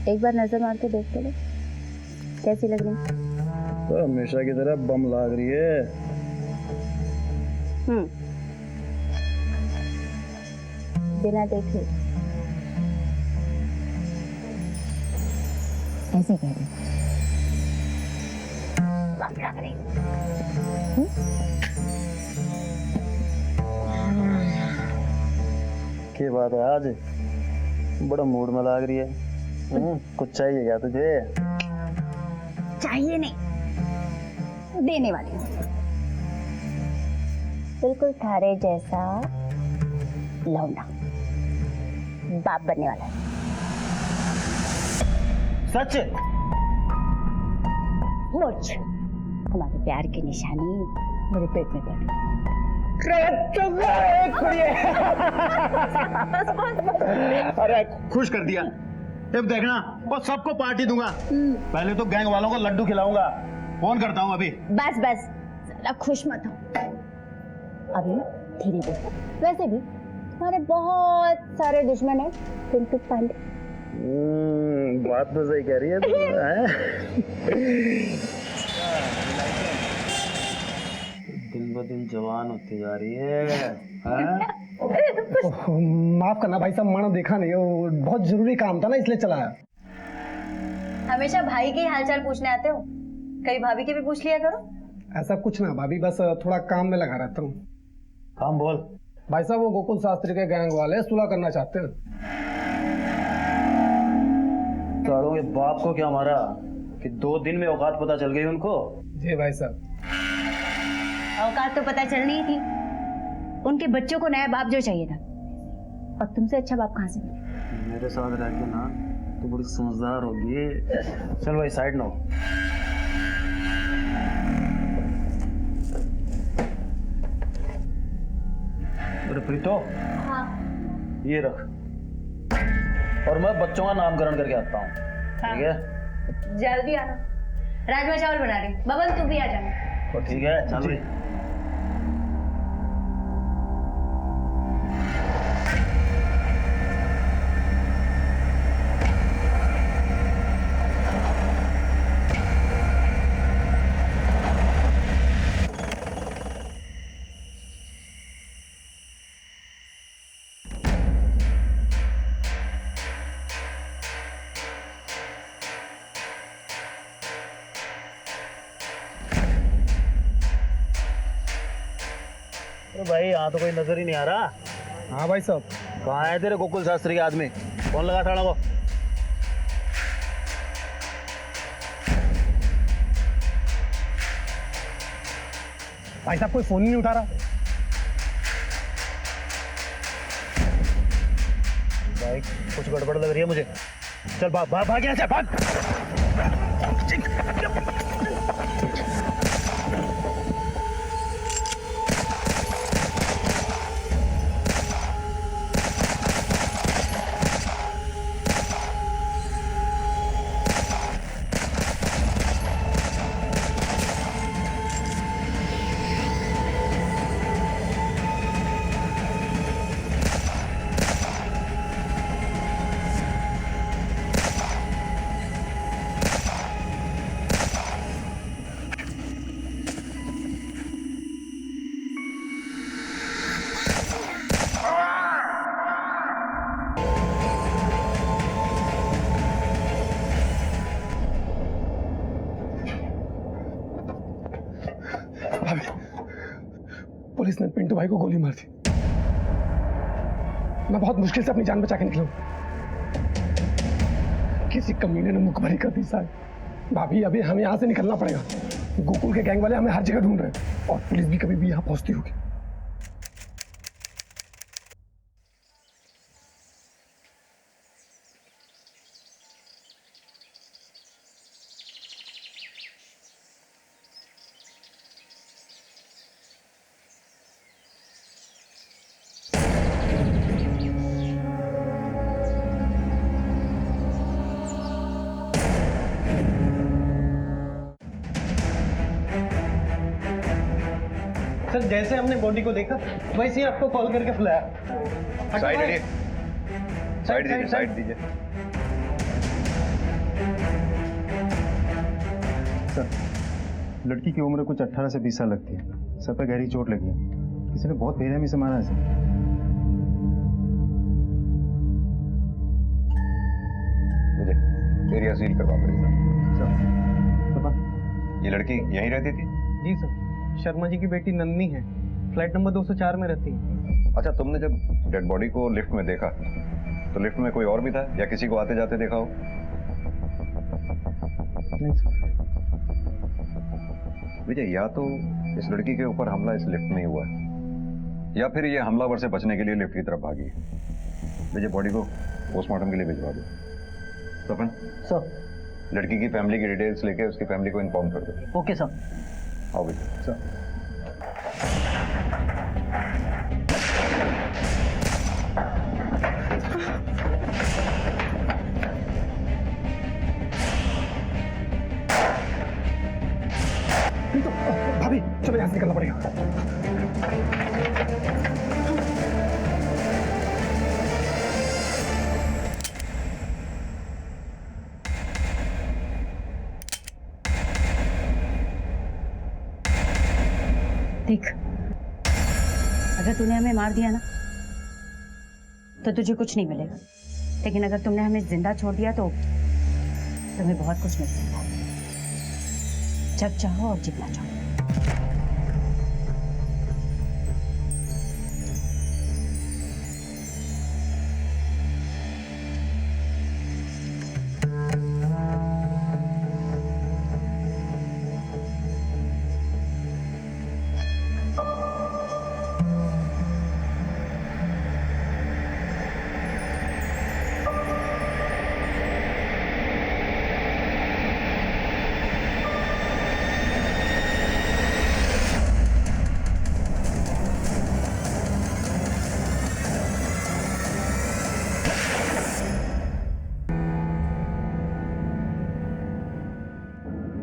एक बार नजर मार के देख लो कैसी लग रही। तो हमेशा की तरह बम लाग रही है। बिना देखे ऐसे कह रही बम लग रही। क्या बात है, आज बड़ा मूड में लाग रही है। कुछ चाहिए क्या तुझे? चाहिए नहीं, देने वाली हूँ। बिल्कुल थारे जैसा लौंडा बाप बनने वाला है। सच? मुझ तुम्हारे प्यार की निशानी मेरे पेट में पड़ गई। अरे खुश कर दिया। अब देखना और सबको पार्टी दूंगा। पहले तो गैंग वालों को लड्डू खिलाऊंगा। फोन करता हूँ अभी। बस बस जरा खुश मत हो अभी, धीरे बोलो। वैसे भी तुम्हारे बहुत सारे दुश्मन हैं, पिंटू पांडे। बात तो सही कह रही है तू। दिन ब दिन जवान होती जा रही है। माफ करना भाई साहब, मैंने देखा नहीं, वो बहुत जरूरी काम था ना इसलिए चला आया। हमेशा भाई के हालचाल पूछने आते हो, कभी भाभी के भी पूछ लिया करो। ऐसा कुछ ना भाभी, बस थोड़ा काम में लगा रहता हूँ। काम बोल। भाई साहब वो गोकुल शास्त्री के गैंग वाले सुलह करना चाहते हैं। तारों के बाप को क्या मारा कि 2 दिन में औकात पता चल गई उनको? जी भाई साहब। औकात तो पता चलनी ही थी, उनके बच्चों को नया बाप जो चाहिए था, और तुमसे अच्छा बाप कहाँ से मिले? मेरे साथ रह के ना तो बड़ी समझदार होगी। चल भाई साइड नो। अरे प्रीतो, हाँ। ये रख, और मैं बच्चों का नामकरण करके आता हूँ। ठीक है? जल्दी आना, राजमा चावल बना रही। बबन तू भी आ जाना। तो ठीक है, चल भाई। भाई यहाँ तो कोई नजर ही नहीं आ रहा। हाँ भाई साहब। कहाँ है तेरे गोकुल शास्त्री के आदमी? फोन लगा थाना को। भाई साहब कोई फोन ही नहीं उठा रहा। भाई कुछ गड़बड़ लग रही है मुझे। चल भाग भाग भाग यहाँ से, भाग। पुलिस ने पिंटू भाई को गोली मार दी। मैं बहुत मुश्किल से अपनी जान बचा के निकला हूं। किसी कमीने ने मुखबरी कर दी साहब। भाभी अभी हमें यहाँ से निकलना पड़ेगा। गोकुल के गैंग वाले हमें हर जगह ढूंढ रहे हैं और पुलिस भी कभी भी यहाँ पहुंचती होगी। सर जैसे हमने बॉडी को देखा वैसे ही आपको कॉल करके बुलाया। साइड दीजिए। सर, लड़की की उम्र कुछ 18 से 20 साल लगती है। सर पे गहरी चोट लगी है। किसी ने बहुत बेरहमी से मारा है सर। मुझे एरिया सील करवा पड़ेगा। सर, ये लड़की यहीं रहती थी? जी सर, शर्मा जी की बेटी नंदनी है, फ्लैट नंबर 204 में रहती है। अच्छा, तुमने जब डेड बॉडी को लिफ्ट में देखा तो लिफ्ट में कोई और भी था या किसी को आते जाते देखा हो? नहीं सर। विजय, या तो इस लड़की के ऊपर हमला इस लिफ्ट में ही हुआ है या फिर ये हमलावर से बचने के लिए लिफ्ट की तरफ भागी है। विजय, बॉडी को पोस्टमार्टम के लिए भिजवा दो। सपन सर। लड़की की फैमिली की डिटेल्स लेके उसकी फैमिली को इन्फॉर्म कर दो। Okay sir. आओ विजय। सर। तो भाभी चलो यहाँ से निकलना पड़ेगा। देख, अगर तूने हमें मार दिया ना तो तुझे कुछ नहीं मिलेगा, लेकिन अगर तुमने हमें जिंदा छोड़ दिया तो तुम्हें बहुत कुछ मिल सकता है। जब चाहो और जितना चाहो।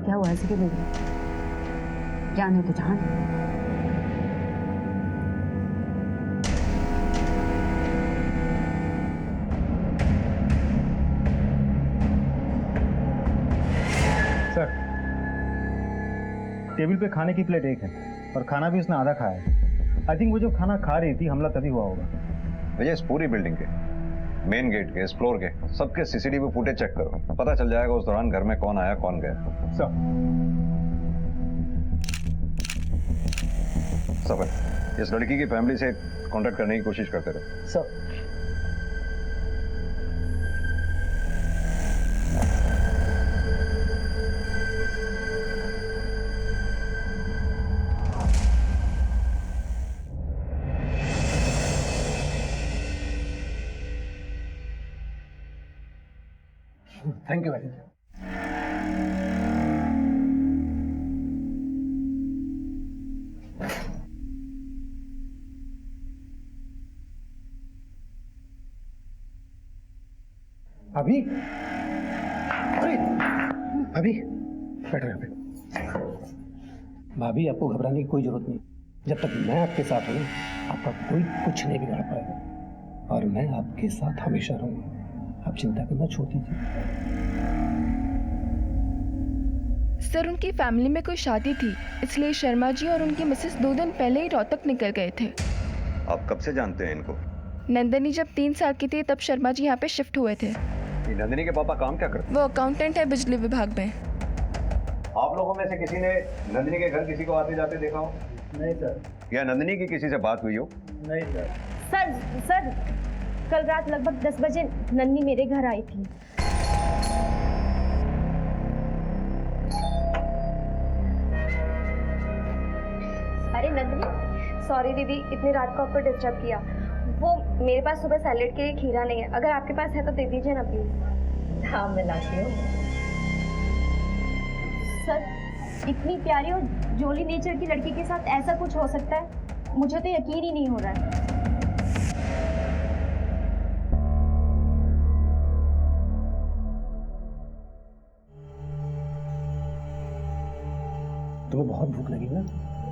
क्या हुआ ऐसे क्यों बोल रही? जान है तो जान। सर, टेबल पे खाने की प्लेट एक है और खाना भी उसने आधा खाया है। आई थिंक वो जो खाना खा रही थी हमला तभी हुआ होगा। विजय, इस पूरी बिल्डिंग के, मेन गेट के, इस फ्लोर के सबके सीसीटीवी फुटेज चेक करो। पता चल जाएगा उस दौरान घर में कौन आया कौन गया। सफर, इस लड़की की फैमिली से कांटेक्ट करने की कोशिश करते रहो। सर। थैंक यू भाई। अभी अरे अभी बैठो यहाँ पे। भाभी, आपको घबराने की कोई जरूरत नहीं। जब तक मैं आपके साथ हूँ आपका कोई कुछ नहीं बिगाड़ पाएगा और मैं आपके साथ हमेशा रहूंगा। आप चिंता करना छोड़ दीजिए। सर, उनकी फैमिली में कोई शादी थी, इसलिए शर्मा जी और उनकी मिसेस 2 दिन पहले ही रोहतक निकल गए थे। आप कब से जानते हैं इनको? नंदिनी जब 3 साल की थी तब शर्मा जी यहाँ पे शिफ्ट हुए थे। ये नंदिनी के पापा काम क्या करते हैं? वो अकाउंटेंट है बिजली विभाग में। आप लोगों में से किसी ने नंदिनी के घर किसी को आते जाते देखा हो? नहीं सर। या नंदिनी की किसी से बात हुई हो? नहीं सर। सर, कल रात लगभग 10 बजे नन्नी मेरे घर आई थी। अरे नंदिनी, सॉरी दीदी, इतनी रात को आपको डिस्टर्ब किया। वो मेरे पास सुबह सैलेड के लिए खीरा नहीं है, अगर आपके पास है तो दे दीजिए ना प्लीज। हाँ, मैं लाती हूँ। सर, इतनी प्यारी और जोली नेचर की लड़की के साथ ऐसा कुछ हो सकता है? मुझे तो यकीन ही नहीं हो रहा है। तुम्हें बहुत भूख लगी ना,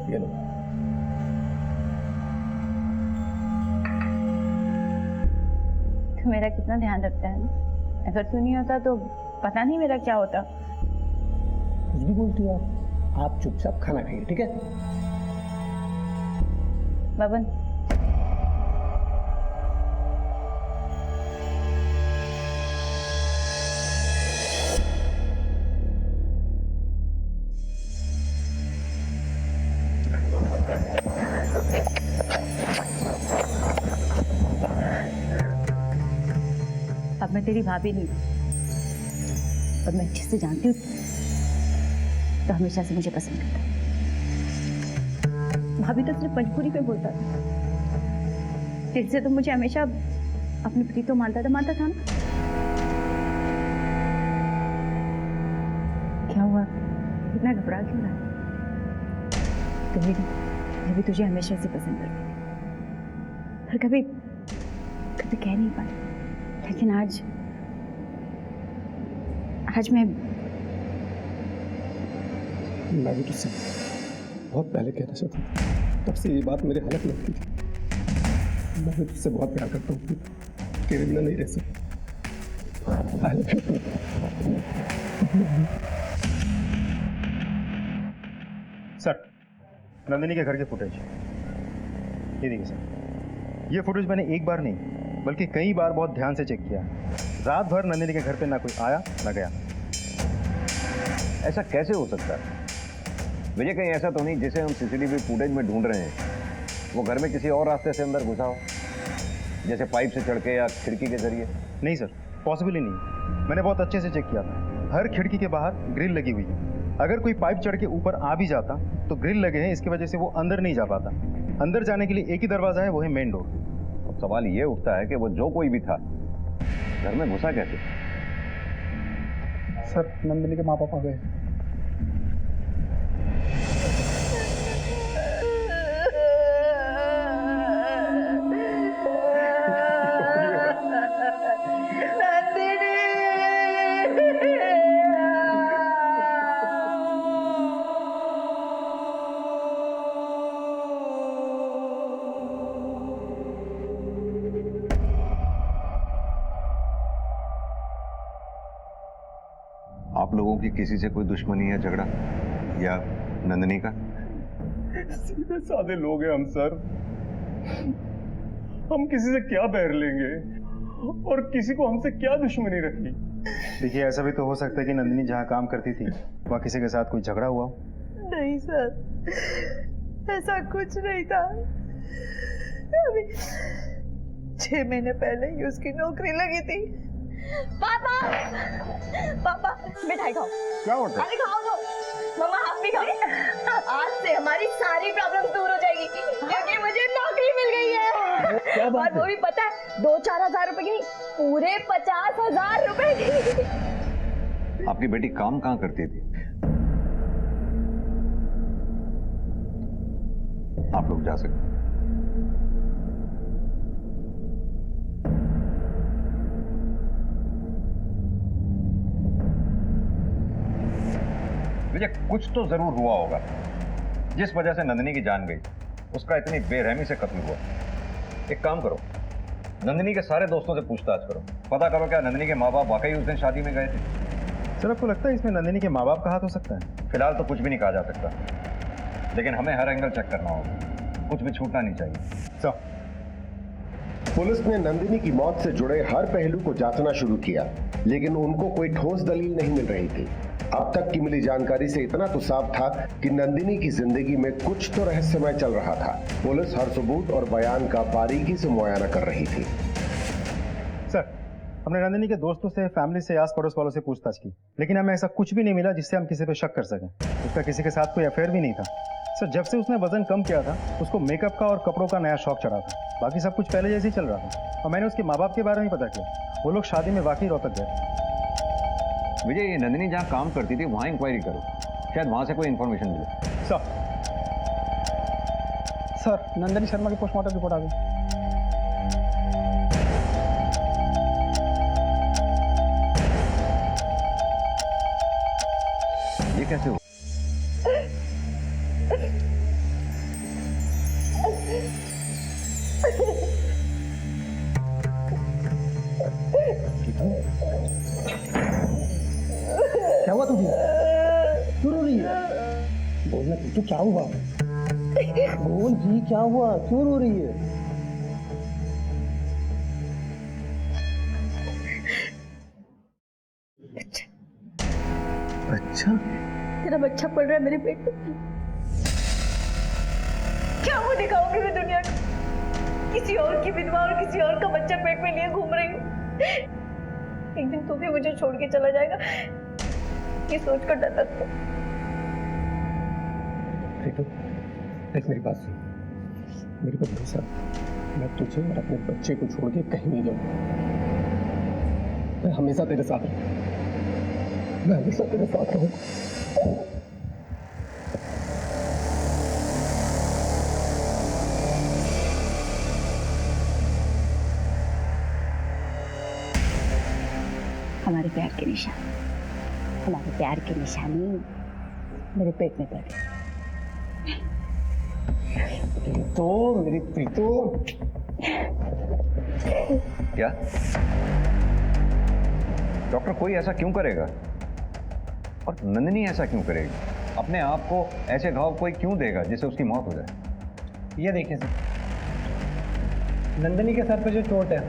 ये लो। तो मेरा कितना ध्यान रखता है ना। अगर तू नहीं होता तो पता नहीं मेरा क्या होता। भी बोलती हो आप चुपचाप खाना खाइए, ठीक है? बबन, अब मैं तेरी भाभी नहीं हूं, और मैं अच्छे से जानती हूँ तो हमेशा से मुझे पसंद करता है। भाभी तो सिर्फ मजबूरी पे बोलता था, दिल से तो मुझे हमेशा अपनी प्रीतो मानता था ना। क्या हुआ, इतना घबरा क्यों रहा? कभी तुझे हमेशा से पसंद करती, पर कभी कह नहीं पाई। लेकिन आज मैं भी तुझसे बहुत पहले कहना चाहता था, तब से ये बात मेरे हालत लगती थी। मैं भी तुझसे बहुत प्यार करता हूँ, तेरे बिना नहीं रह सकता। सर, नंदिनी के घर के फुटेज ये देखिए सर। ये फुटेज मैंने एक बार नहीं बल्कि कई बार बहुत ध्यान से चेक किया। रात भर नंदिनी के घर पे ना कोई आया ना गया। ऐसा कैसे हो सकता है विजय? कहीं ऐसा तो नहीं जिसे हम सीसीटीवी फुटेज में ढूंढ रहे हैं वो घर में किसी और रास्ते से अंदर घुसा हो, जैसे पाइप से चढ़ के या खिड़की के जरिए? नहीं सर, पॉसिबल ही नहीं। मैंने बहुत अच्छे से चेक किया था। हर खिड़की के बाहर ग्रिल लगी हुई है। अगर कोई पाइप चढ़ के ऊपर आ भी जाता तो ग्रिल लगे हैं, इसकी वजह से वो अंदर नहीं जा पाता। अंदर जाने के लिए एक ही दरवाजा है, वो है मेन डोर। अब सवाल ये उठता है कि वो जो कोई भी था घर में घुसा कैसे? सर, नंदिनी के माँ बाप आ गए। आप लोगों की किसी से कोई दुश्मनी या झगड़ा या नंदिनी का? सीधे साधे लोग हैं हम सर। हम किसी से क्या बैर लेंगे और किसी को हमसे क्या दुश्मनी रखी? देखिए, ऐसा भी तो हो सकता है कि नंदिनी जहाँ काम करती थी वहाँ किसी के साथ कोई झगड़ा हुआ हो। नहीं सर, ऐसा कुछ नहीं था। अभी 6 महीने पहले ही उसकी नौकरी लगी थी। पापा मिठाई खाओ। क्या होता है? अरे खाओ तो। मम्मा आप भी खाओ। आज से हमारी सारी प्रॉब्लम्स दूर हो जाएगी क्योंकि मुझे नौकरी मिल गई है। क्या बात और वो भी पता है 2-4 हजार रुपए की नहीं, पूरे 50,000 रुपए की। आपकी बेटी काम कहाँ करती थी? आप लोग जा सकते हैं। विजय, कुछ तो जरूर हुआ होगा जिस वजह से नंदिनी की जान गई। उसका इतनी बेरहमी से कत्ल हुआ। एक काम करो, नंदिनी के सारे दोस्तों से पूछताछ करो, पता करो क्या नंदिनी के माँ बाप वाकई उस दिन शादी में गए थे? सर, आपको लगता है इसमें नंदिनी के माँ बाप का हाथ हो सकता है? फिलहाल तो कुछ भी नहीं कहा जा सकता, लेकिन हमें हर एंगल चेक करना होगा, कुछ भी छूटना नहीं चाहिए। सर, पुलिस ने नंदिनी की मौत से जुड़े हर पहलू को जांचना शुरू किया, लेकिन उनको कोई ठोस दलील नहीं मिल रही थी। अब तक की मिली जानकारी से इतना तो साफ था कि नंदिनी की जिंदगी में कुछ तो रहस्यमय चल रहा था। पुलिस हर सबूत और बयान का बारीकी से मुआयना कर रही थी। सर, हमने नंदिनी के दोस्तों से, फैमिली से, आस पड़ोस वालों से पूछताछ की, लेकिन हमें ऐसा कुछ भी नहीं मिला जिससे हम किसी पे शक कर सकें। उसका किसी के साथ कोई अफेयर भी नहीं था। सर, जब से उसने वजन कम किया था उसको मेकअप का और कपड़ों का नया शौक चढ़ा था। बाकी सब कुछ पहले जैसे ही चल रहा था। और मैंने उसके माँ बाप के बारे में पता किया, वो लोग शादी में वाकई रोहतक गए। विजय, ये नंदिनी जहाँ काम करती थी वहाँ इंक्वायरी करो, शायद वहाँ से कोई इन्फॉर्मेशन मिले। सर, नंदिनी शर्मा की पोस्टमार्टम रिपोर्ट आ गई। ये कैसे हो? क्या हुआ तुझे? क्यों रो रही है? बोलना तो क्या हुआ? बोल जी क्या हुआ, क्यों रो रही है? अच्छा तेरा बच्चा पड़ रहा है मेरे पेट में। क्या वो दिखाऊंगी मैं दुनिया को? किसी और की विधवा और किसी और का बच्चा पेट में लिए घूम रही हूँ। एक दिन तू भी मुझे छोड़ के चला जाएगा, ये सोच कर डर लगता है। देख मेरी बात सुन, मेरे को भरोसा, मैं तुझे और अपने बच्चे को छोड़ के कहीं नहीं जाऊंगा। मैं हमेशा तेरे साथ रहूंगा, मैं हमेशा तेरे साथ रहूंगा। हमारे प्यार की निशानी, हमारे प्यार की निशानी मेरे पेट में पड़ गई। तो मेरी प्रीतो, क्या डॉक्टर कोई ऐसा क्यों करेगा? और नंदिनी ऐसा क्यों करेगी? अपने आप को ऐसे घाव कोई क्यों देगा जिससे उसकी मौत हो जाए? ये देखिए सर, नंदिनी के सर पे जो चोट है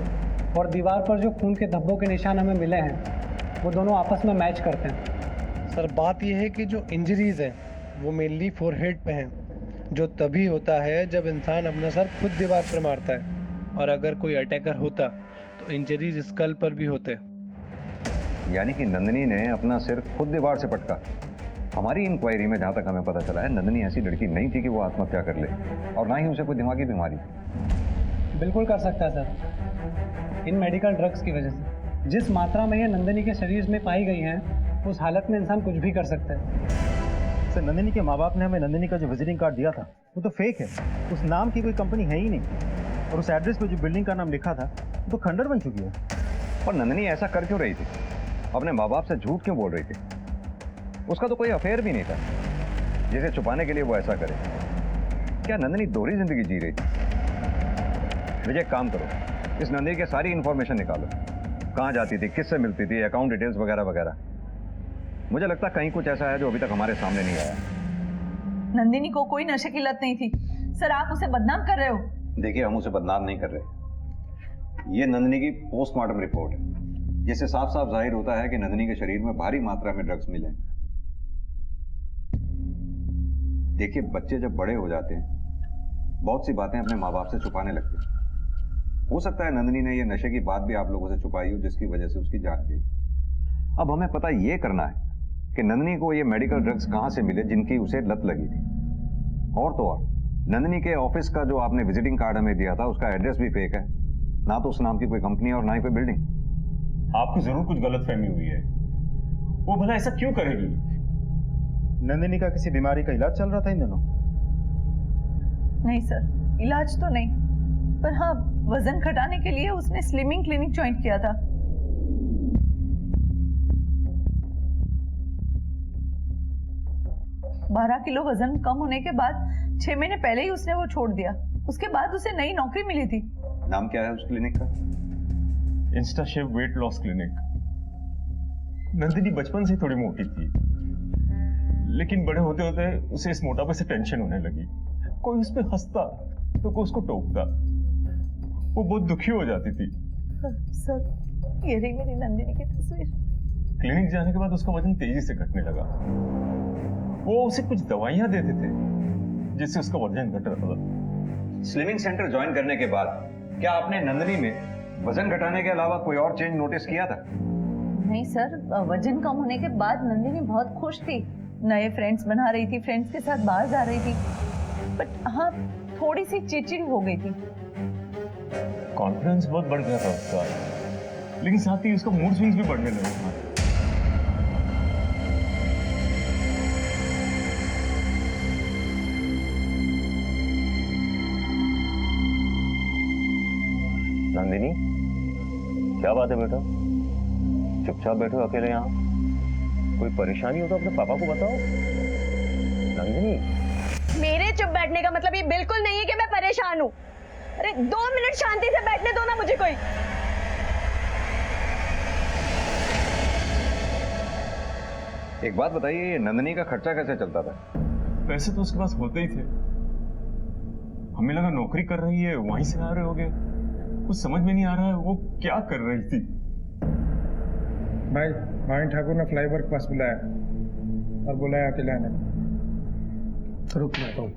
और दीवार पर जो खून के धब्बों के निशान हमें मिले हैं वो दोनों आपस में मैच करते हैं। सर बात यह है कि जो इंजरीज हैं वो मेनली फोरहेड पे हैं, जो तभी होता है जब इंसान अपना सर खुद दीवार पर मारता है, और अगर कोई अटैकर होता तो इंजरीज स्कल पर भी होते। यानी कि नंदिनी ने अपना सिर खुद दीवार से पटका। हमारी इंक्वायरी में जहाँ तक हमें पता चला है, नंदिनी ऐसी लड़की नहीं थी कि वो आत्महत्या कर ले, और ना ही उसे कोई दिमागी बीमारी थी। बिल्कुल कर सकता है सर, इन मेडिकल ड्रग्स की वजह से। जिस मात्रा में ये नंदिनी के शरीर में पाई गई हैं, उस हालत में इंसान कुछ भी कर सकता है। सर नंदिनी के माँ बाप ने हमें नंदिनी का जो विजिटिंग कार्ड दिया था वो तो फेक है, उस नाम की कोई कंपनी है ही नहीं, और उस एड्रेस पे जो बिल्डिंग का नाम लिखा था वो तो खंडर बन चुकी है। और नंदिनी ऐसा कर क्यों रही थी? अपने माँ बाप से झूठ क्यों बोल रही थी? उसका तो कोई अफेयर भी नहीं था जिसे छुपाने के लिए वो ऐसा करे। क्या नंदिनी दोहरी जिंदगी जी रही थी? विजय काम करो, इस नंदिनी की सारी इंफॉर्मेशन निकालो, कहाँ जाती थी, किससे मिलती थी, अकाउंट डिटेल्स वगैरह वगैरह। मुझे लगता है कहीं कुछ ऐसा है जो अभी तक हमारे सामने नहीं आया। नंदिनी को कोई नशे की लत नहीं थी सर, आप उसे बदनाम कर रहे हो। देखिए हम उसे बदनाम नहीं कर रहे, ये नंदिनी की पोस्टमार्टम रिपोर्ट है जिससे साफ साफ जाहिर होता है कि नंदिनी के शरीर में भारी मात्रा में ड्रग्स मिले। देखिए बच्चे जब बड़े हो जाते हैं बहुत सी बातें अपने माँ बाप से छुपाने लगते हैं। हो सकता है नंदिनी ने ये नशे की बात भी आप लोगों से छुपाई हो जिसकी वजह से उसकी जान गई। अब हमें पता ये करना है कि नंदिनी को ये मेडिकल ड्रग्स कहाँ से मिले जिनकी उसे लत लगी थी। और तो और नंदिनी के ऑफिस का जो आपने विजिटिंग कार्ड हमें दिया था उसका एड्रेस भी फेक है, ना तो उस नाम की कोई कंपनी और ना ही कोई बिल्डिंग। आपको जरूर कुछ गलतफहमी हुई है, वो भला ऐसा क्यों करेगी? नंदिनी का किसी बीमारी का इलाज चल रहा था इन दिनों? नहीं सर, इलाज तो नहीं, पर हाँ वजन घटाने के लिए उसने स्लिमिंग क्लिनिक ज्वाइन किया था। बारह किलो वजन कम होने के बाद 6 महीने पहले ही उसने वो छोड़ दिया। उसके बाद उसे नई नौकरी मिली थी। नाम क्या है उस क्लिनिक का? Insta chef weight loss clinic. Nandini बचपन से थोड़ी मोटी थी, लेकिन बड़े होते होते उसे इस मोटापे से टेंशन होने लगी। कोई उस पर हंसता तो कोई उसको टोकता, वो बहुत दुखी हो जाती थी। सर ये रही मेरी नंदिनी की तस्वीर। क्लिनिक जाने के बाद उसका वजन तेजी से घटने लगा। वो उसे कुछ दवाइयां देते थे जिससे उसका वजन घट रहा था। स्लिमिंग सेंटर ज्वाइन करने के बाद क्या आपने नंदिनी में वजन घटाने के अलावा कोई और चेंज नोटिस किया था? नहीं सर, वजन कम होने के बाद नंदिनी बहुत खुश थी, नए फ्रेंड्स बना रही थी, फ्रेंड्स के साथ बाहर जा रही थी, बट हाँ थोड़ी सी चिड़चिड़ी हो गई थी। कॉन्फिडेंस बहुत बढ़ गया था उसका, लेकिन साथ ही उसका मूड स्विंग्स भी बढ़ने लगे थे। नंदिनी क्या बात है बेटा, चुपचाप बैठो अकेले यहाँ? कोई परेशानी हो तो अपने पापा को बताओ। नंदिनी मेरे चुप बैठने का मतलब ये बिल्कुल नहीं है कि मैं परेशान हूँ। अरे 2 मिनट शांति से बैठने दो ना मुझे कोई। एक बात बताइए, ये नंदिनी का खर्चा कैसे चलता था? पैसे तो उसके पास होते ही थे। हमें लगा नौकरी कर रही है, वहीं से आ रहे होगे। कुछ समझ में नहीं आ रहा है वो क्या कर रही थी। भाई भाई ठाकुर ने फ्लाईओवर के पास बुलाया और बुलाया अकेले आने। तो रुक मैं कहूँ,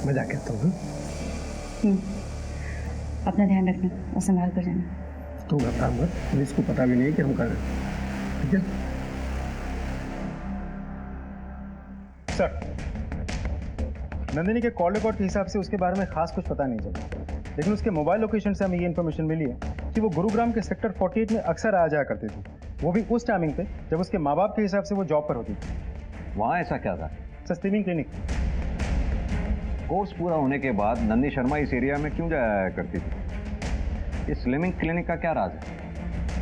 मैं जाके आता हूँ। अपना ध्यान रखना और संभाल कर जाना। तू घबरा मत, पुलिस को पता भी नहीं कि हम कर रहे हैं, ठीक है? सर, नंदिनी के कॉल रिकॉर्ड के हिसाब से उसके बारे में खास कुछ पता नहीं चला, लेकिन उसके मोबाइल लोकेशन से हमें ये इन्फॉर्मेशन मिली है कि वो गुरुग्राम के सेक्टर 48 में अक्सर आ जाया करती थी, वो भी उस टाइमिंग पे जब उसके माँ बाप के हिसाब से वो जॉब पर होती थी। वहाँ ऐसा क्या था? Sir, swimming clinic. कोर्स पूरा होने के बाद नंदी शर्मा इस एरिया में क्यों जाया करती थी? इस स्विमिंग क्लिनिक का क्या राज है?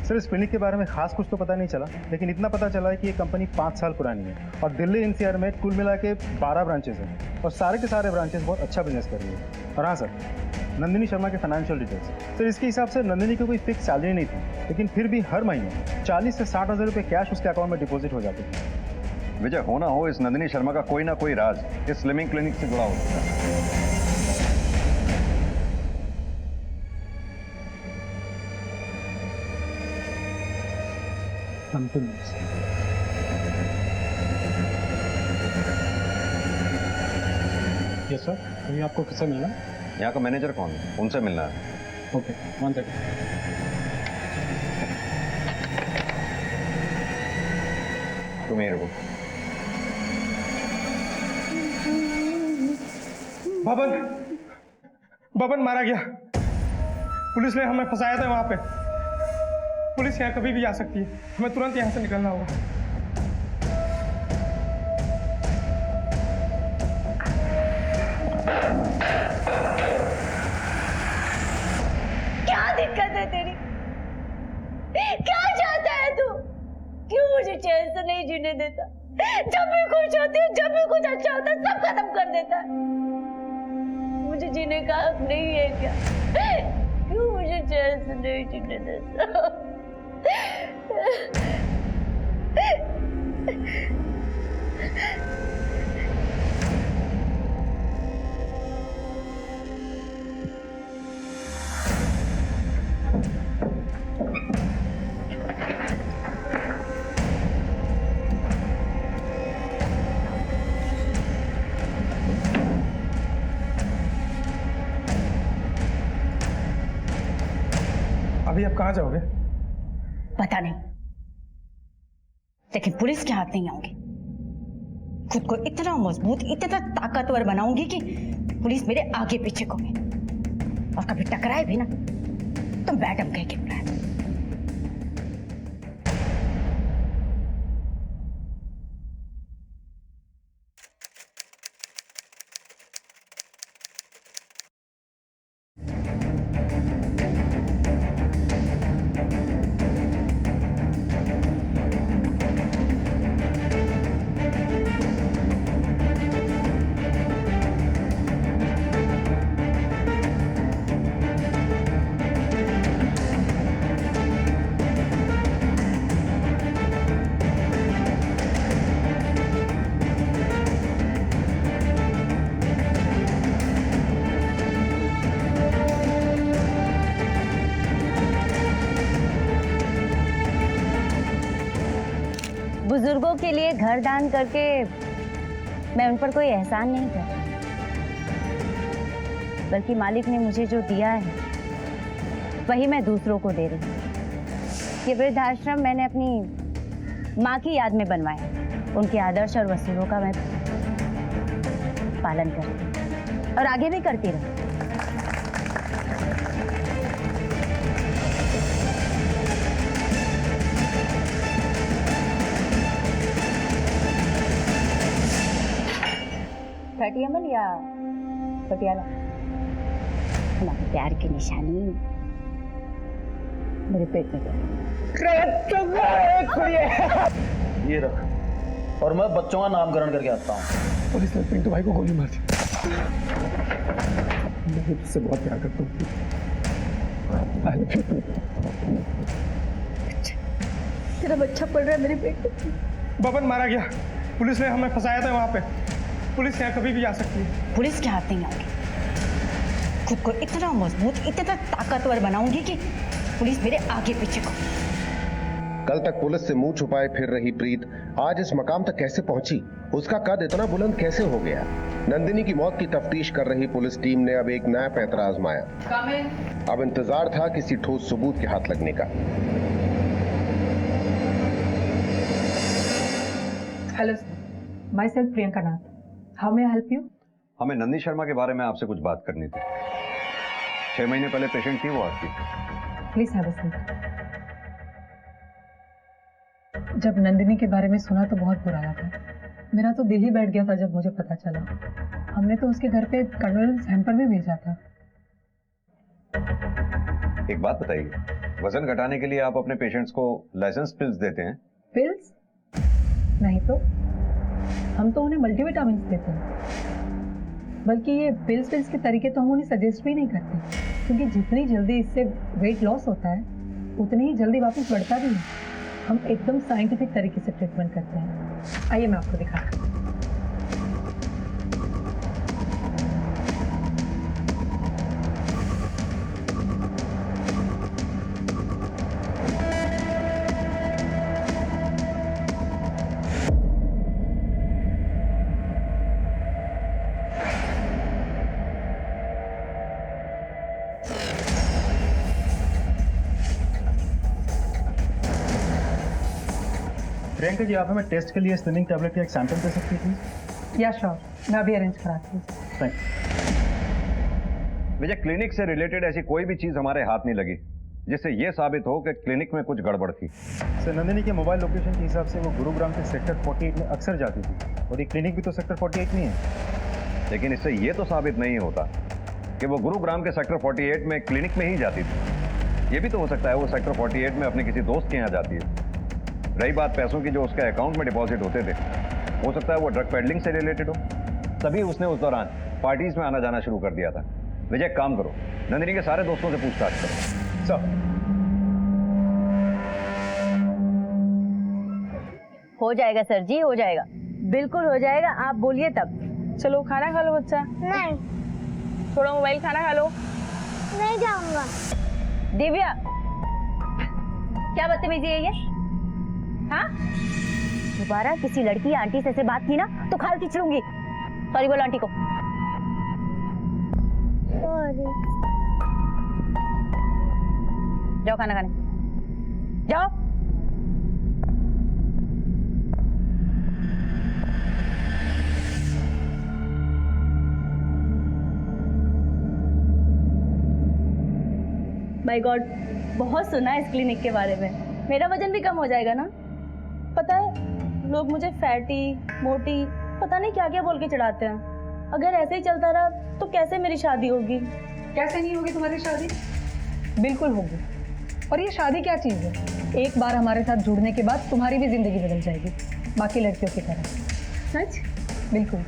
सर, इस क्लिनिक के बारे में खास कुछ तो पता नहीं चला, लेकिन इतना पता चला है कि ये कंपनी 5 साल पुरानी है और दिल्ली एनसीआर में कुल मिला के 12 ब्रांचेस हैं और सारे के सारे ब्रांचेस बहुत अच्छा बिजनेस कर रही है। और हाँ सर, नंदिनी शर्मा के फाइनेंशियल डिटेल्स। सर, इसके हिसाब से नंदिनी की कोई फिक्स सैलरी नहीं थी, लेकिन फिर भी हर महीने 40 से 60 हज़ार रुपये कैश उसके अकाउंट में डिपॉजिट हो जाते थे। विजय, होना हो इस नंदिनी शर्मा का कोई ना कोई राज इस स्विमिंग क्लिनिक से जुड़ा हो सकता है। यस सर, अभी आपको किससे मिलना? यहाँ का मैनेजर कौन है? उनसे मिलना है। Okay, 1 second. तुम यहीं रुको। बबन मारा गया। पुलिस ने हमें फंसाया था वहां पे। पुलिस यहाँ कभी भी आ सकती है, हमें तुरंत यहाँ से निकलना होगा। क्या दिक्कत है तेरी? क्या चाहता है तू? क्यों मुझे चैन से नहीं जीने देता? जब भी खुश होती हूँ, जब भी कुछ अच्छा होता है, सब खत्म कर देता है। मुझे जीने का हक नहीं है क्या? क्यों मुझे चैन से नहीं जीने देता? अभी आप कहाँ जाओगे? पता नहीं, लेकिन पुलिस के हाथ नहीं आऊंगी। खुद को इतना मजबूत, इतना ताकतवर बनाऊंगी कि पुलिस मेरे आगे पीछे घूमे और कभी टकराए भी ना तो मैडम कह के बुलाए। बुजुर्गों के लिए घर दान करके मैं उन पर कोई एहसान नहीं करती, बल्कि मालिक ने मुझे जो दिया है वही मैं दूसरों को दे रही हूँ। ये वृद्धाश्रम मैंने अपनी माँ की याद में बनवाया। उनके आदर्श और वसूलों का मैं पालन करती और आगे भी करती रहूँ। अमन या पटियाला, हमारे प्यार की निशानी मेरे पेट में। ये रख, और मैं बच्चों का नामकरण करके आता हूँ। पुलिस ने पिंटू भाई को गोली मार दी। मैं तुझसे बहुत प्यार करता हूँ। मेरा बच्चा पड़ रहा है मेरे पेट में। बबन मारा गया, पुलिस ने हमें फंसाया था वहाँ पे। पुलिस यहाँ कभी भी आ सकती है। पुलिस के हाथ नहीं आगे, खुद को इतना मजबूत, इतना ताकतवर बनाऊंगी कि पुलिस मेरे आगे पीछे को। कल तक पुलिस से मुंह छुपाए फिर रही प्रीत आज इस मकाम तक कैसे पहुंची? उसका कद इतना बुलंद कैसे हो गया? नंदिनी की मौत की तफ्तीश कर रही पुलिस टीम ने अब एक नया पैंतरा आजमाया। अब इंतजार था किसी ठोस सबूत के हाथ लगने का। Hello sir, my self Priyanka Nath, how may I help you? हमें नंदिनी शर्मा के बारे में आपसे कुछ बात करनी थी। 6 महीने पहले पेशेंट थी वो आपकी। Please have a seat. जब नंदिनी के बारे में सुना तो बहुत बुरा लगा। मेरा तो दिल ही बैठ गया था जब मुझे पता चला। हमने तो उसके घर पे कंडोलेंस हैम्पर भी भेजा था। एक बात बताइए, वजन घटाने के लिए आप अपने पेशेंट्स को लाइसेंस पिल्स देते हैं? पिल्स? नहीं तो, हम तो उन्हें मल्टीविटामिन देते हैं। बल्कि ये पिल्स के तरीके तो हम उन्हें सजेस्ट भी नहीं करते, क्योंकि जितनी जल्दी इससे वेट लॉस होता है उतनी ही जल्दी वापस बढ़ता भी है। हम एकदम साइंटिफिक तरीके से ट्रीटमेंट करते हैं। आइए मैं आपको दिखाता हूँ। प्रियंका जी, आप हमें टेस्ट के लिए स्लिमिंग टैबलेट का एक सैंपल दे सकती हैं प्लीज? या श्योर, मैं अभी अरेंज कराती हूँ। थैंक मुझे क्लिनिक से रिलेटेड ऐसी कोई भी चीज हमारे हाथ नहीं लगी जिससे ये साबित हो कि क्लिनिक में कुछ गड़बड़ थी। सर, नंदिनी के मोबाइल लोकेशन के हिसाब से वो गुरुग्राम के सेक्टर 48 में अक्सर जाती थी, और ये क्लिनिक भी तो सेक्टर 48 में है। लेकिन इससे ये तो साबित नहीं होता कि वो गुरुग्राम के सेक्टर 48 में क्लिनिक में ही जाती थी। ये भी तो हो सकता है वो सेक्टर 48 में अपने किसी दोस्त के यहाँ जाती है। रही बात पैसों की जो उसके अकाउंट में डिपॉजिट होते थे, हो सकता है वो ड्रग पेडलिंग से रिलेटेड हो, तभी उसने उस दौरान पार्टीज में आना जाना शुरू कर दिया था। विजय, काम करो, नंदिनी के सारे दोस्तों से पूछताछ करो। सर, हो जाएगा सर जी, हो जाएगा, बिल्कुल हो जाएगा, आप बोलिए तब। चलो खाना खा लो बच्चा। नहीं। थोड़ा मोबाइल, खाना खा लो। नहीं जाऊंगा। दिव्या, क्या बदतमीजी है ये? हाँ, दोबारा किसी लड़की या आंटी से ऐसे बात की ना तो खाल खींच लूंगी। सॉरी बोलो आंटी को। सॉरी। जाओ खाना खाने, जाओ। माय गॉड, बहुत सुना है इस क्लिनिक के बारे में। मेरा वजन भी कम हो जाएगा ना? पता है, लोग मुझे फैटी, मोटी, पता नहीं क्या क्या बोल के चढ़ाते हैं। अगर ऐसे ही चलता रहा तो कैसे मेरी शादी होगी? कैसे नहीं होगी तुम्हारी शादी? बिल्कुल होगी। और ये शादी क्या चीज़ है? एक बार हमारे साथ जुड़ने के बाद तुम्हारी भी जिंदगी बदल जाएगी, बाकी लड़कियों की तरह। सच? बिल्कुल।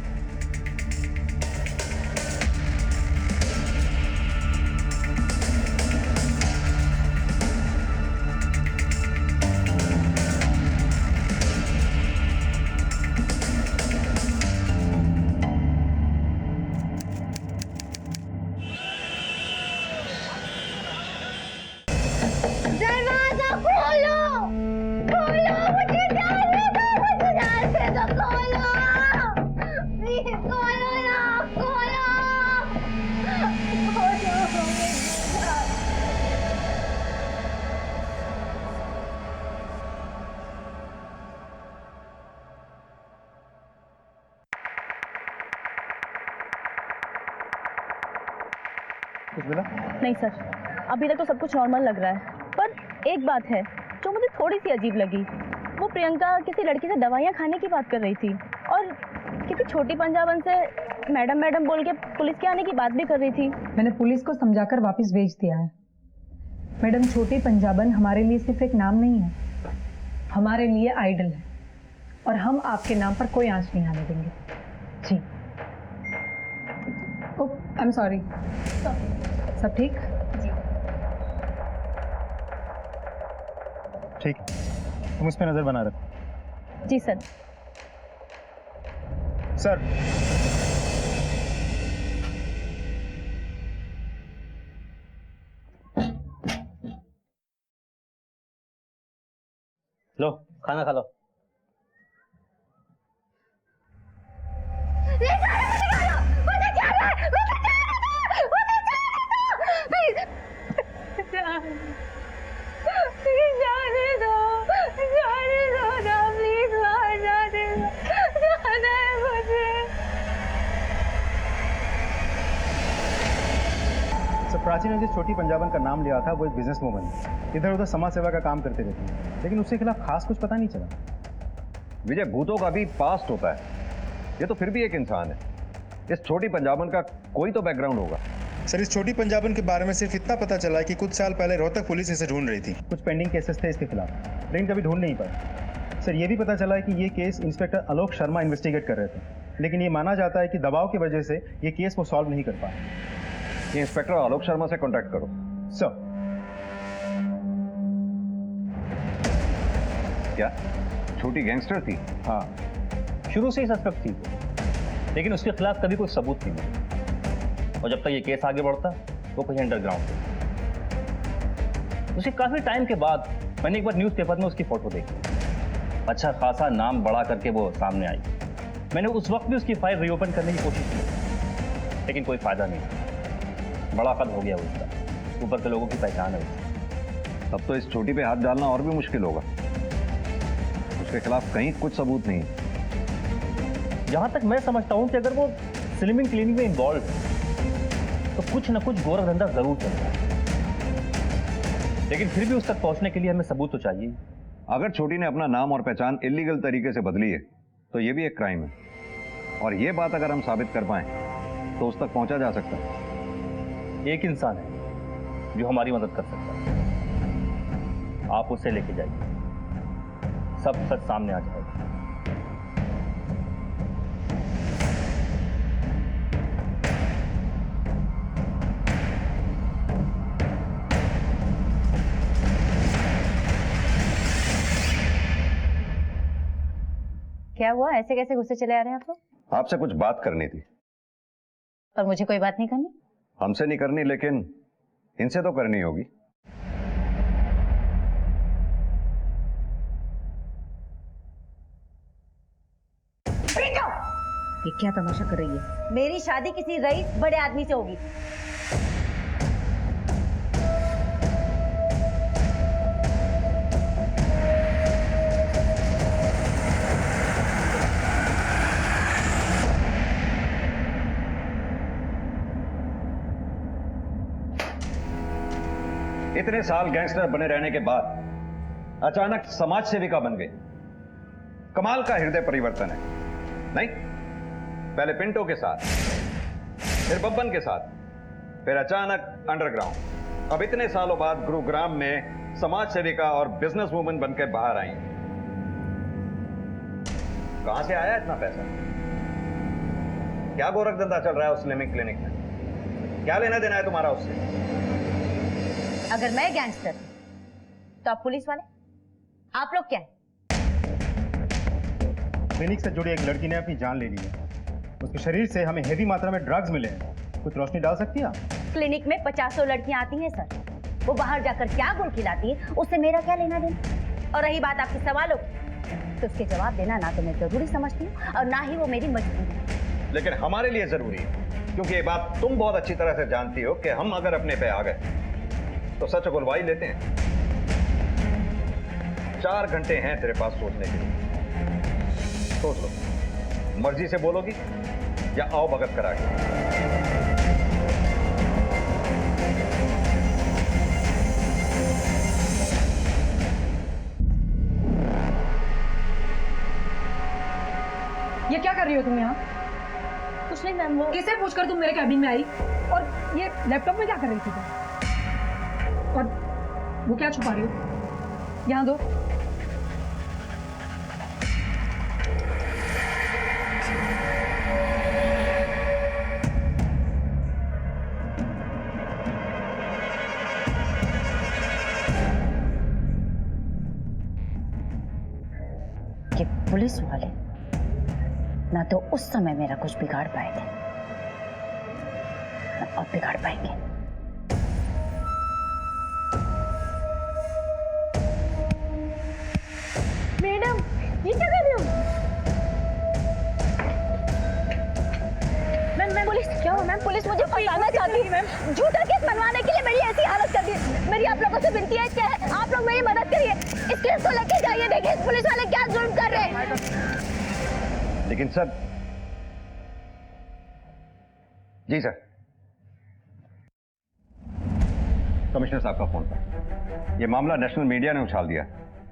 कुछ मिला? नहीं सर, अभी तक तो सब कुछ नॉर्मल लग रहा है, पर एक बात है जो मुझे थोड़ी सी अजीब लगी। वो प्रियंका किसी लड़की से दवाइयाँ खाने की बात कर रही थी और किसी छोटी पंजाबन से मैडम मैडम बोल के पुलिस के आने की बात भी कर रही थी। मैंने पुलिस को समझाकर वापस भेज दिया है। मैडम, छोटी पंजाबन हमारे लिए सिर्फ एक नाम नहीं है, हमारे लिए आइडल है, और हम आपके नाम पर कोई आंच नहीं आने देंगे। जी। ओह, आई एम सॉरी। सब ठीक? ठीक। तुम इस पे नजर बना रखो। जी सर। सर, लो खाना खा लो। प्राची ने जिस छोटी पंजाबन का नाम लिया था वो एक बिजनेस वूमन है, इधर उधर समाज सेवा का काम करते रहती है, लेकिन उसके खिलाफ खास कुछ पता नहीं चला। विजय, भूतों का भी पास्ट होता है, ये तो फिर भी एक इंसान है। इस छोटी पंजाबन का कोई तो बैकग्राउंड होगा। सर, इस छोटी पंजाबन के बारे में सिर्फ इतना पता चला है कि कुछ साल पहले रोहतक पुलिस इसे ढूंढ रही थी। कुछ पेंडिंग केसेस थे इसके खिलाफ, लेकिन कभी ढूंढ नहीं पाए। सर, ये भी पता चला है कि ये case inspector Alok Sharma investigate कर रहे थे, लेकिन ये माना जाता है कि दबाव की वजह से ये केस वो सॉल्व नहीं कर पाए। ये इंस्पेक्टर आलोक शर्मा से कांटेक्ट करो। सर। क्या छोटी गैंगस्टर थी? हाँ, शुरू से ही सस्पेक्ट थी, लेकिन उसके खिलाफ कभी कोई सबूत नहीं मिला। और जब तक ये केस आगे बढ़ता वो कहीं अंडरग्राउंड थे। उसे काफी टाइम के बाद मैंने एक बार न्यूज़पेपर में उसकी फोटो देखी, अच्छा खासा नाम बड़ा करके वो सामने आई। मैंने उस वक्त भी उसकी फाइल रीओपन करने की कोशिश की, लेकिन कोई फायदा नहीं। बड़ा कद हो गया उसका, ऊपर के लोगों की पहचान है उसकी। तब तो इस छोटी पे हाथ डालना और भी मुश्किल होगा। उसके खिलाफ कहीं कुछ सबूत नहीं। जहां तक मैं समझता हूं कि अगर वो स्लिमिंग क्लिनिक में इन्वॉल्व है तो कुछ ना कुछ गोरख धंधा जरूर चल रहा है, लेकिन फिर भी उस तक पहुंचने के लिए हमें सबूत तो चाहिए। अगर छोटी ने अपना नाम और पहचान इलीगल तरीके से बदली है तो ये भी एक क्राइम है, और ये बात अगर हम साबित कर पाए तो उस तक पहुंचा जा सकता है। एक इंसान है जो हमारी मदद कर सकता है, आप उसे लेके जाइए, सब सच सामने आ जाएगा। क्या हुआ? ऐसे कैसे गुस्से चले आ रहे हैं आप लोग? आपसे कुछ बात करनी थी। पर मुझे कोई बात नहीं करनी? हमसे नहीं करनी, लेकिन इनसे तो करनी होगी। ये क्या तमाशा कर रही है? मेरी शादी किसी रईस बड़े आदमी से होगी। इतने साल गैंगस्टर बने रहने के बाद अचानक समाज सेविका बन गई। कमाल का हृदय परिवर्तन है, नहीं? पहले पिंटो के साथ, फिर बब्बन के साथ, फिर अचानक अंडरग्राउंड। अब इतने सालों बाद गुरुग्राम में समाज सेविका और बिजनेस वुमन बनकर बाहर आई। कहां से आया इतना पैसा? क्या गोरख धंधा चल रहा है उस स्लिमिंग क्लिनिक में? क्या लेना देना है तुम्हारा उससे? अगर मैं गैंगस्टर तो आप पुलिस वाले, आप लोग क्या है? क्लिनिक से जुड़ी एक लड़की ने अपनी जान ले ली है। उसके शरीर से हमें हेवी मात्रा में ड्रग्स मिले हैं। कुछ रोशनी डाल सकती है आप? क्लिनिक में 50 लड़कियां आती हैं सर, वो बाहर जाकर क्या गुण खिलाती है उससे मेरा क्या लेना देना? और रही बात आपके सवालों तो उसके जवाब देना ना तो मैं जरूरी समझती हूँ और ना ही वो मेरी मजबूरी है। लेकिन हमारे लिए जरूरी है, क्योंकि ये बात तुम बहुत अच्छी तरह से जानती हो कि हम अगर अपने पे आ गए तो सच उगलवा ही लेते हैं। 4 घंटे हैं तेरे पास सोचने के लिए, सोच लो। मर्जी से बोलोगी या आओ भगत करा के? ये क्या कर रही हो तुम यहाँ? कुछ नहीं मैम, वो किसे पूछकर तुम मेरे कैबिन में आई? और ये लैपटॉप में क्या कर रही थी तुम? और वो क्या छुपा रही हो? यहाँ दो। कि पुलिस वाले ना तो उस समय मेरा कुछ बिगाड़ पाए थे, ना अब बिगाड़ पाएंगे। मैडम ये क्या कर रहे हो? मैम पुलिस क्या हो? मैम पुलिस मुझे फंसाना चाहती है मैम। झूठा केस बनवाने के लिए मेरी ऐसी हालत कर दी। मेरी आप लोगों से विनती है कि आप लोग मेरी मदद करिए, इस केस को लेके जाइए। देखिए पुलिस वाले क्या जुल्म कर रहे हैं। लेकिन सर, जी सर, कमिश्नर साहब का फोन था। ये मामला नेशनल मीडिया ने उछाल दिया।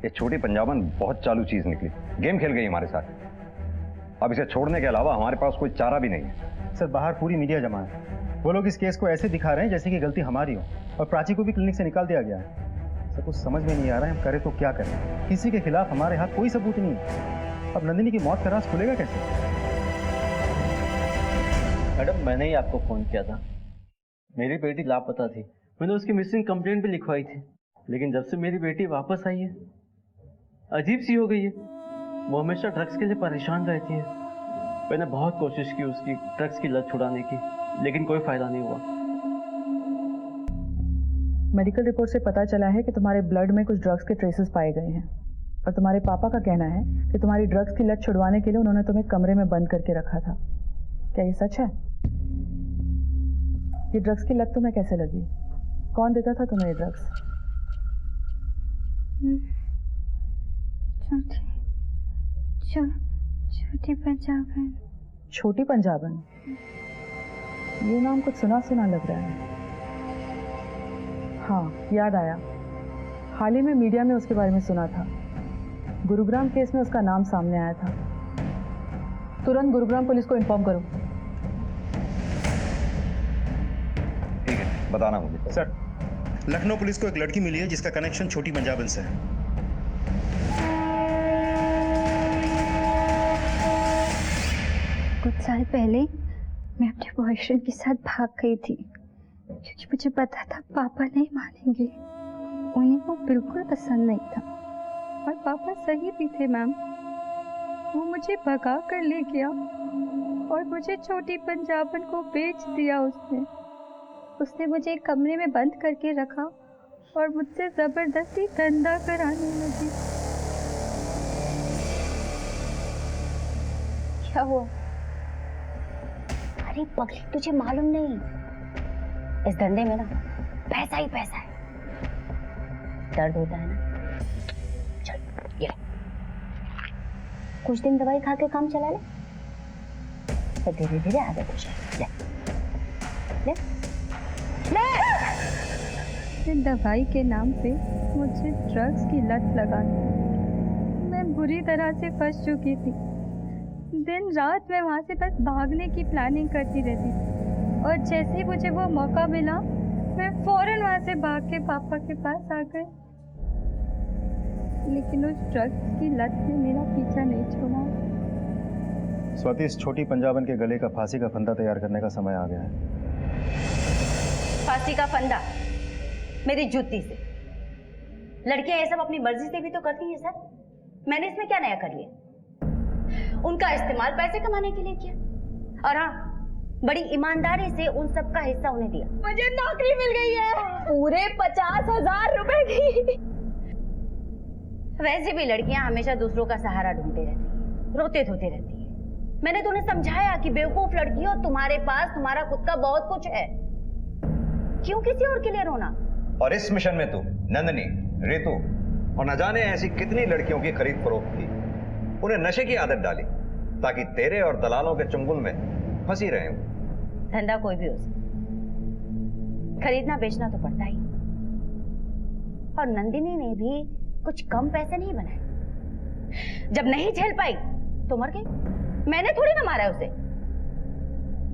ये छोटी पंजाबन बहुत चालू चीज निकली, गेम खेल गई हमारे साथ। अब इसे छोड़ने के अलावा हमारे पास कोई चारा भी नहीं है। सर बाहर पूरी मीडिया जमा है, वो लोग इस केस को ऐसे दिखा रहे हैं जैसे कि गलती हमारी हो, और प्राची को भी क्लिनिक से निकाल दिया गया है। सर कुछ समझ में नहीं आ रहा है, हम करें तो क्या करें? किसी के खिलाफ हमारे हाथ कोई सबूत नहीं है। अब नंदिनी की मौत का राज खुलेगा कैसे? मैडम मैंने ही आपको फोन किया था। मेरी बेटी लापता थी, मैंने उसकी मिसिंग कंप्लेंट भी लिखवाई थी, लेकिन जब से मेरी बेटी वापस आई है अजीब सी हो गई है। वो हमेशा ड्रग्स के लिए परेशान रहती है। मैंने बहुत कोशिश की उसकी ड्रग्स की लत छुड़ाने की, लेकिन कोई फायदा नहीं हुआ। मेडिकल रिपोर्ट से पता चला है कि तुम्हारे ब्लड में कुछ ड्रग्स के ट्रेसेस पाए गए हैं, और तुम्हारे पापा का कहना है कि तुम्हारी ड्रग्स की लत छुड़वाने के लिए उन्होंने तुम्हें कमरे में बंद करके रखा था। क्या ये सच है? ये ड्रग्स की लत तुम्हें कैसे लगी? कौन देता था तुम्हें ये ड्रग्स? छोटी पंजाबन। छोटी पंजाबन? ये नाम कुछ सुना सुना लग रहा है। हाँ याद आया, हाल ही में मीडिया में उसके बारे में सुना था। गुरुग्राम केस में उसका नाम सामने आया था। तुरंत गुरुग्राम पुलिस को इन्फॉर्म करो। ठीक है, बताना मुझे। सर लखनऊ पुलिस को एक लड़की मिली है जिसका कनेक्शन छोटी पंजाबन से है। कुछ साल पहले मैं अपने बॉयफ्रेंड के साथ भाग गई थी, क्योंकि मुझे पता था पापा नहीं मानेंगे। उन्हें वो बिल्कुल पसंद नहीं था, और पापा सही भी थे मैम। वो मुझे भगा कर ले गया और मुझे छोटी पंजाबन को बेच दिया उसने मुझे एक कमरे में बंद करके रखा और मुझसे जबरदस्ती धंधा कराने लगी। क्या हुआ? अरे पगली, तुझे मालूम नहीं, इस धंधे में ना पैसा ही पैसा है। दर्द होता है ना, चल ये कुछ दिन दवाई खा के काम चला ले, तो धीरे धीरे आगे हो जाए। ले ले ले। दवाई के नाम पे मुझे ड्रग्स की लत लगा दी। मैं बुरी तरह से फंस चुकी थी। दिन रात मैं वहाँ से बस भागने की प्लानिंग करती रहती थी, और जैसे ही मुझे वो मौका मिला मैं फौरन वहाँ से भाग के पापा के पास आ गई। लेकिन उस ड्रग्स की लत ने मेरा पीछा नहीं छोड़ा। स्वाति, इस छोटी पंजाबन के गले का फांसी का फंदा तैयार करने का समय आ गया है। फांसी का फंदा मेरी जूती से? लड़कियां ये सब अपनी मर्जी से भी तो करती हैं सर। मैंने इसमें क्या नया कर लिया? उनका इस्तेमाल पैसे कमाने के लिए किया, और हाँ, बड़ी ईमानदारी से उन सब का हिस्सा उन्हें दिया। मुझे नौकरी मिल गई है, पूरे 50,000 रुपए की। वैसे भी लड़कियां हमेशा दूसरों का सहारा ढूंढती रहती हैं, रोते धोते रहती हैं। मैंने तो उन्हें समझाया कि बेवकूफ लड़की हो, तुम्हारे पास तुम्हारा खुद का बहुत कुछ है, क्यों किसी और के लिए रोना? और इस मिशन में तू नंदनी, रेतु और न जाने ऐसी कितनी लड़कियों की खरीद फरोख्त की, उन्हें नशे की आदत डाली ताकि तेरे और दलालों के चुंगल में फंसी रहे। धंधा कोई भी हो सकता, खरीदना बेचना तो पड़ता ही। और नंदिनी ने भी कुछ कम पैसे नहीं बनाए। जब नहीं झेल पाई तो मर गई। मैंने थोड़ी ना मारा उसे।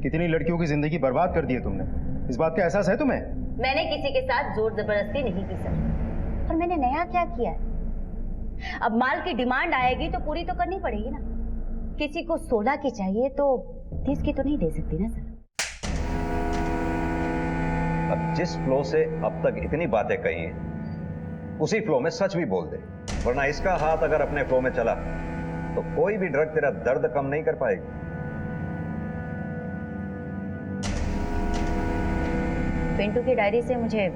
कितनी लड़कियों की जिंदगी बर्बाद कर दी है तुमने, इस बात का एहसास है तुम्हें? मैंने किसी के साथ जोर जबरदस्ती नहीं की सर, और मैंने नया क्या किया है? अब माल की डिमांड आएगी तो पूरी तो करनी पड़ेगी ना। किसी को 16 की चाहिए तो 30 की तो नहीं दे सकती ना सर। अब जिस फ्लो से अब तक इतनी बातें कही हैं, उसी फ्लो में सच भी बोल दे, वरना इसका हाथ अगर अपने फ्लो में चला तो कोई भी ड्रग तेरा दर्द कम नहीं कर पाएगी। पिंटू की डायरी से मुझे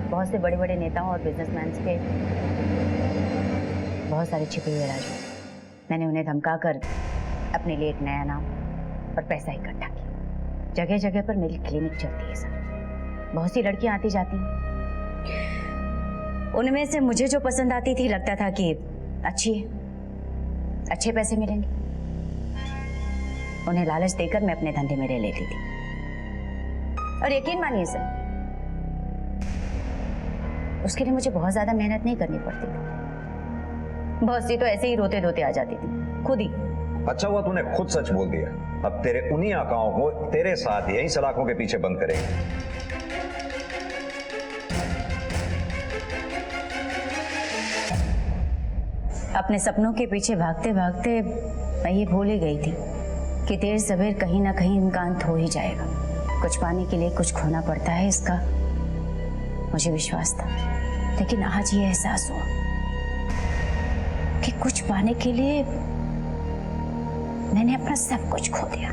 बहुत से बड़े बड़े नेताओं और बिजनेसमैन के बहुत सारे छिपे हुए राज हैं। मैंने उन्हें धमका कर अपने लिए एक नया नाम और पैसा इकट्ठा किया। जगह जगह पर मेरी क्लिनिक चलती है सर। बहुत सी लड़कियां आती जाती हैं। उनमें से मुझे जो पसंद आती थी लगता था कि अच्छी है, अच्छे पैसे मिलेंगे। उन्हें लालच देकर मैं अपने धंधे में ले लेती थी। और यकीन मानिए सर, उसके लिए मुझे बहुत ज्यादा मेहनत नहीं करनी पड़ती थी। बहुत सी तो ऐसे ही रोते धोते आ जाती थी खुद ही। अच्छा हुआ तूने खुद सच बोल दिया। अब तेरे उन्हीं आकाओं को तेरे साथ यही सलाखों के पीछे बंद करेंगे। अपने सपनों के पीछे भागते भागते मैं ये भूल ही गई थी कि देर सवेर कहीं ना कहीं इनका अंत हो ही जाएगा। कुछ पाने के लिए कुछ खोना पड़ता है, इसका मुझे विश्वास था। लेकिन आज ये एहसास हुआ कि कुछ पाने के लिए मैंने अपना सब कुछ खो दिया।